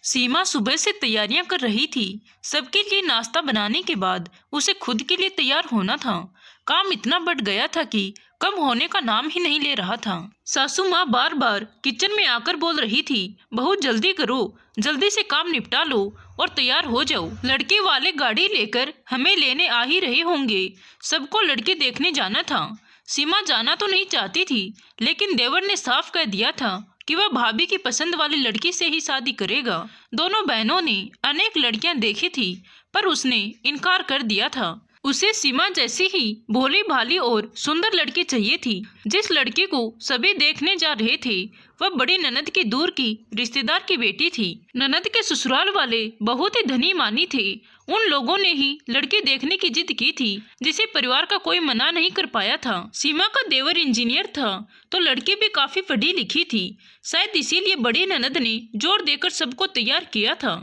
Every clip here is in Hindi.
सीमा सुबह से तैयारियां कर रही थी। सबके लिए नाश्ता बनाने के बाद उसे खुद के लिए तैयार होना था। काम इतना बढ़ गया था कि कम होने का नाम ही नहीं ले रहा था। सासू माँ बार बार किचन में आकर बोल रही थी, बहुत जल्दी करो, जल्दी से काम निपटा लो और तैयार हो जाओ। लड़के वाले गाड़ी लेकर हमें लेने आ ही रहे होंगे। सबको लड़के देखने जाना था। सीमा जाना तो नहीं चाहती थी, लेकिन देवर ने साफ कह दिया था कि वह भाभी की पसंद वाली लड़की से ही शादी करेगा। दोनों बहनों ने अनेक लड़कियां देखी थी, पर उसने इनकार कर दिया था। उसे सीमा जैसी ही भोली भाली और सुंदर लड़की चाहिए थी। जिस लड़की को सभी देखने जा रहे थे वह बड़ी ननद की दूर की रिश्तेदार की बेटी थी। ननद के ससुराल वाले बहुत ही धनी मानी थे। उन लोगों ने ही लड़की देखने की जिद की थी, जिसे परिवार का कोई मना नहीं कर पाया था। सीमा का देवर इंजीनियर था, तो लड़की भी काफी पढ़ी लिखी थी। शायद इसीलिए बड़ी ननद ने जोर देकर सबको तैयार किया था।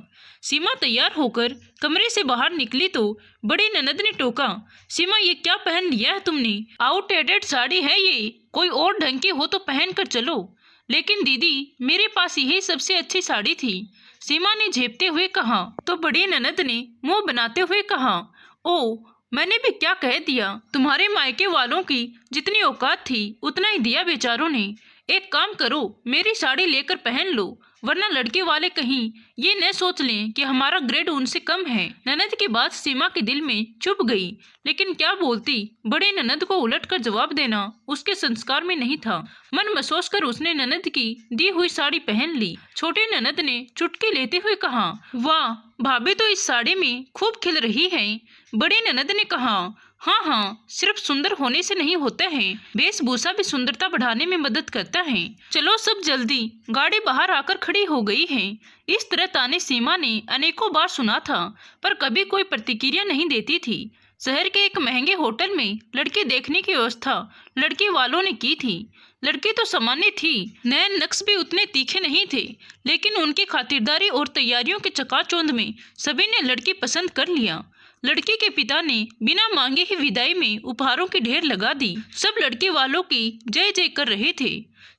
सीमा तैयार होकर कमरे से बाहर निकली तो बड़ी ननद ने टोका, सीमा ये क्या पहन लिया है तुमने? आउटडेटेड साड़ी है ये, कोई और ढंग की हो तो पहन कर चलो। लेकिन दीदी, मेरे पास यही सबसे अच्छी साड़ी थी, सीमा ने झेपते हुए कहा। तो बड़ी ननद ने मुंह बनाते हुए कहा, ओ, मैंने भी क्या कह दिया? तुम्हारे मायके वालों की जितनी औकात थी उतना ही दिया बेचारों ने। एक काम करो, मेरी साड़ी लेकर पहन लो, वरना लड़के वाले कहीं ये न सोच लें कि हमारा ग्रेड उनसे कम है। ननद की बात सीमा के दिल में चुभ गई, लेकिन क्या बोलती? बड़ी ननद को उलटकर जवाब देना उसके संस्कार में नहीं था। मन महसूस कर उसने ननद की दी हुई साड़ी पहन ली। छोटी ननद ने चुटकी लेते हुए कहा, वाह, भाभी तो इस साड़ी में खूब खिल रही है। बड़ी ननद ने कहा, हाँ, सिर्फ सुंदर होने से नहीं होता है, वेशभूषा भी सुंदरता बढ़ाने में मदद करता है। चलो सब जल्दी। गाड़ी बाहर आकर खड़ी हो गई है। इस तरह ताने सीमा ने अनेकों बार सुना था, पर कभी कोई प्रतिक्रिया नहीं देती थी। शहर के एक महंगे होटल में लड़की देखने की व्यवस्था लड़के वालों ने की थी। लड़की तो सामान्य थी, नए नक्श भी उतने तीखे नहीं थे, लेकिन उनकी खातिरदारी और तैयारियों के चकाचौंध में सभी ने लड़की पसंद कर लिया। लड़की के पिता ने बिना मांगे ही विदाई में उपहारों की ढेर लगा दी। सब लड़के वालों की जय जय कर रहे थे।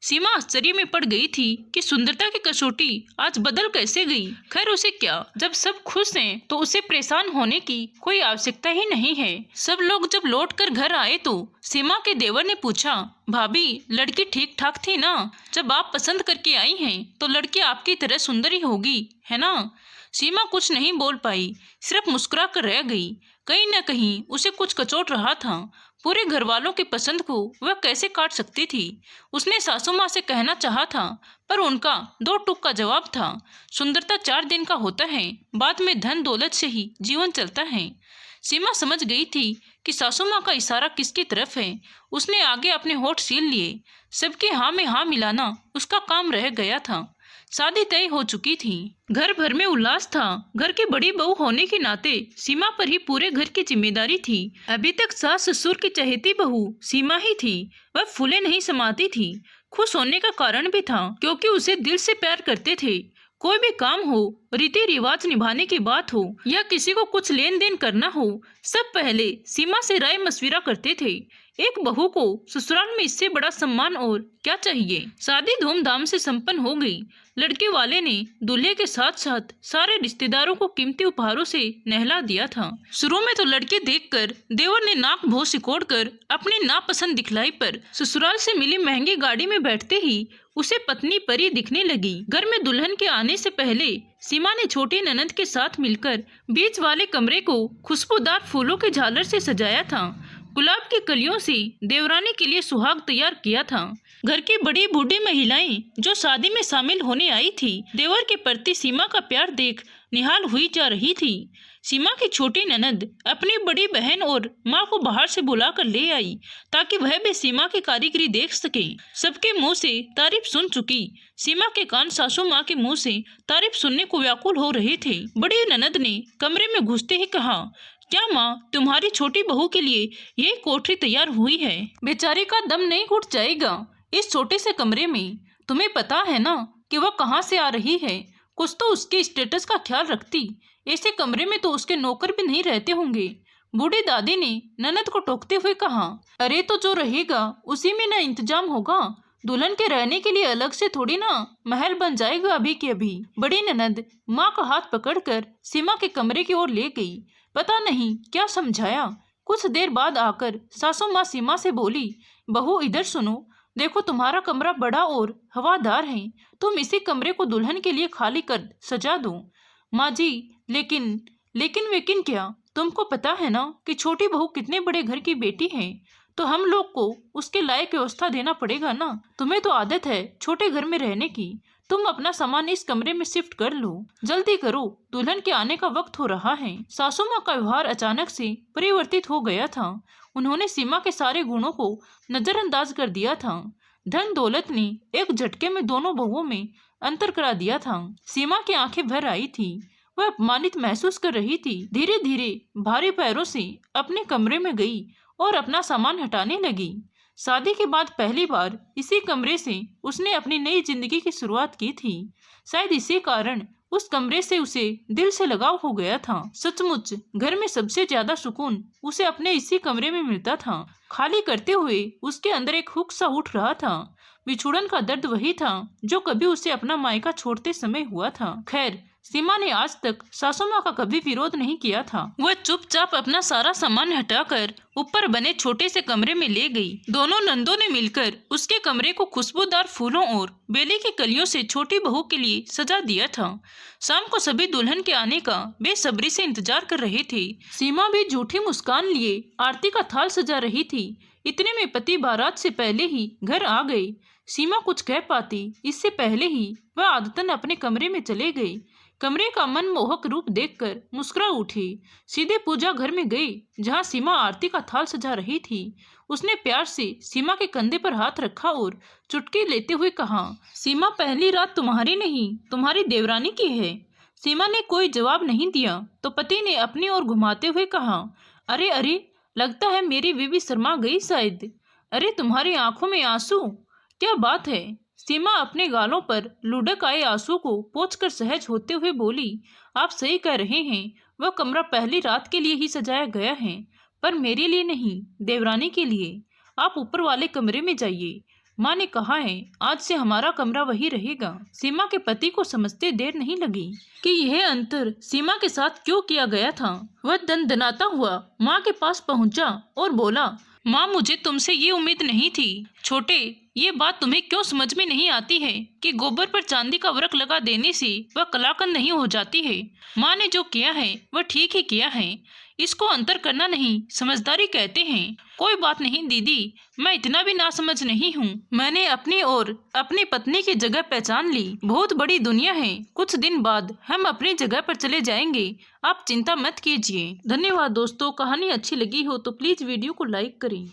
सीमा आश्चर्य में पड़ गई थी कि सुंदरता की कसौटी आज बदल कैसे गई। खैर उसे क्या, जब सब खुश हैं तो उसे परेशान होने की कोई आवश्यकता ही नहीं है। सब लोग जब लौट कर घर आए तो सीमा के देवर ने पूछा, भाभी, लड़की ठीक ठाक थी ना? जब आप पसंद करके आई हैं तो लड़की आपकी तरह सुंदर ही होगी, है ना? सीमा कुछ नहीं बोल पाई, सिर्फ मुस्कुरा कर रह गई। कहीं न कहीं उसे कुछ कचोट रहा था। पूरे घर वालों की पसंद को वह कैसे काट सकती थी? उसने सासू माँ से कहना चाहा था, पर उनका दो टूक का जवाब था, सुंदरता 4 दिन का होता है, बाद में धन दौलत से ही जीवन चलता है। सीमा समझ गई थी कि सासू माँ का इशारा किसकी तरफ है। उसने आगे अपने होठ सील लिए। सबके हाँ में हाँ मिलाना उसका काम रह गया था। शादी तय हो चुकी थी। घर भर में उल्लास था। घर की बड़ी बहू होने के नाते सीमा पर ही पूरे घर की जिम्मेदारी थी। अभी तक सास ससुर की चहेती बहू सीमा ही थी। वह फूले नहीं समाती थी। खुश होने का कारण भी था, क्योंकि उसे दिल से प्यार करते थे। कोई भी काम हो, रीति रिवाज निभाने की बात हो या किसी को कुछ लेन देन करना हो, सब पहले सीमा से राय मशविरा करते थे। एक बहू को ससुराल में इससे बड़ा सम्मान और क्या चाहिए। शादी धूमधाम से संपन्न हो गई। लड़के वाले ने दूल्हे के साथ साथ सारे रिश्तेदारों को कीमती उपहारों से नहला दिया था। शुरू में तो लड़के देखकर देवर ने नाक भौं सिकोड़ कर अपनी नापसंद दिखलाई, पर ससुराल से मिली महंगी गाड़ी में बैठते ही उसे पत्नी परी दिखने लगी। घर में दुल्हन के आने से पहले सीमा ने छोटी ननद के साथ मिलकर बीच वाले कमरे को खुशबूदार फूलों के झालर से सजाया था। गुलाब की कलियों से देवरानी के लिए सुहाग तैयार किया था। घर की बड़ी बूढ़ी महिलाएं जो शादी में शामिल होने आई थी, देवर के प्रति सीमा का प्यार देख निहाल हुई जा रही थी। सीमा की छोटी ननद अपनी बड़ी बहन और माँ को बाहर से बुलाकर ले आई, ताकि वह भी सीमा की कारीगरी देख सके। सबके मुंह से तारीफ सुन चुकी सीमा के कान सासू माँ के मुंह से तारीफ सुनने को व्याकुल हो रहे थे। बड़ी ननद ने कमरे में घुसते ही कहा, क्या माँ, तुम्हारी छोटी बहू के लिए ये कोठरी तैयार हुई है? बेचारी का दम नहीं घुट जाएगा इस छोटे से कमरे में। तुम्हें पता है ना कि वह कहाँ से आ रही है? कुछ तो उसके स्टेटस का ख्याल रखती। ऐसे कमरे में तो उसके नौकर भी नहीं रहते होंगे। बूढ़ी दादी ने ननद को टोकते हुए कहा, अरे तो जो रहेगा उसी में ना इंतजाम होगा। दुल्हन के रहने के लिए अलग से थोड़ी ना महल बन जाएगा अभी के अभी। बड़ी ननद माँ का हाथ पकड़कर सीमा के कमरे की ओर ले गई। पता नहीं क्या समझाया। कुछ देर बाद आकर सासू माँ सीमा से बोली, बहू इधर सुनो, देखो तुम्हारा कमरा बड़ा और हवादार है, तुम इसी कमरे को दुल्हन के लिए खाली कर सजा दो। माँ जी, लेकिन लेकिन क्या, तुमको पता है ना कि छोटी बहू कितने बड़े घर की बेटी है, तो हम लोग को उसके लायक व्यवस्था देना पड़ेगा ना। तुम्हें तो आदत है छोटे घर में रहने की, तुम अपना सामान इस कमरे में शिफ्ट कर लो, जल्दी करो, दुल्हन के आने का वक्त हो रहा है। सासू माँ का व्यवहार अचानक से परिवर्तित हो गया था। उन्होंने सीमा के सारे गुणों को नजरअंदाज कर दिया था। धन दौलत ने एक झटके में दोनों बहुओं में अंतर करा दिया था। सीमा की आंखें भर आई थी, वह अपमानित महसूस कर रही थी। धीरे धीरे भारी पैरों से अपने कमरे में गई और अपना सामान हटाने लगी। शादी के बाद पहली बार इसी कमरे से उसने अपनी नई जिंदगी की शुरुआत की थी। शायद इसी कारण उस कमरे से उसे दिल से लगाव हो गया था। सचमुच घर में सबसे ज्यादा सुकून उसे अपने इसी कमरे में मिलता था। खाली करते हुए उसके अंदर एक हुक सा उठ रहा था। बिछुड़न का दर्द वही था जो कभी उसे अपना मायका छोड़ते समय हुआ था। खैर, सीमा ने आज तक सासू माँ का कभी विरोध नहीं किया था। वह चुपचाप अपना सारा सामान हटाकर ऊपर बने छोटे से कमरे में ले गई। दोनों नंदों ने मिलकर उसके कमरे को खुशबूदार फूलों और बेले की कलियों से छोटी बहू के लिए सजा दिया था। शाम को सभी दुल्हन के आने का बेसब्री से इंतजार कर रहे थे। सीमा भी झूठी मुस्कान लिए आरती का थाल सजा रही थी। इतने में पति बारात से पहले ही घर आ गए। सीमा कुछ कह पाती इससे पहले ही वह आदतन अपने कमरे में चले गए। कमरे का मनमोहक रूप देखकर मुस्कुरा उठी। सीधे पूजा घर में गई जहां सीमा आरती का थाल सजा रही थी। उसने प्यार से सीमा के कंधे पर हाथ रखा और चुटकी लेते हुए कहा, सीमा, पहली रात तुम्हारी नहीं, तुम्हारी देवरानी की है। सीमा ने कोई जवाब नहीं दिया तो पति ने अपनी ओर घुमाते हुए कहा, अरे अरे, लगता है मेरी बीवी शर्मा गई शायद। अरे तुम्हारी आंखों में आंसू, क्या बात है? सीमा अपने गालों पर लुढ़क आए आंसू को पोंछकर सहज होते हुए बोली, आप सही कह रहे हैं, वह कमरा पहली रात के लिए ही सजाया गया है, पर मेरे लिए नहीं, देवरानी के लिए। आप ऊपर वाले कमरे में जाइए, माँ ने कहा है आज से हमारा कमरा वही रहेगा। सीमा के पति को समझते देर नहीं लगी कि यह अंतर सीमा के साथ क्यों किया गया था। वह दनदनाता हुआ माँ के पास पहुँचा और बोला, माँ, मुझे तुमसे ये उम्मीद नहीं थी। छोटे, ये बात तुम्हें क्यों समझ में नहीं आती है कि गोबर पर चांदी का वर्क लगा देने से वह कलाकंद नहीं हो जाती है। माँ ने जो किया है वह ठीक ही किया है, इसको अंतर करना नहीं समझदारी कहते हैं। कोई बात नहीं दीदी, मैं इतना भी नासमझ नहीं हूँ। मैंने अपनी और अपनी पत्नी की जगह पहचान ली। बहुत बड़ी दुनिया है, कुछ दिन बाद हम अपनी जगह पर चले जाएंगे, आप चिंता मत कीजिए। धन्यवाद दोस्तों, कहानी अच्छी लगी हो तो प्लीज वीडियो को लाइक करें।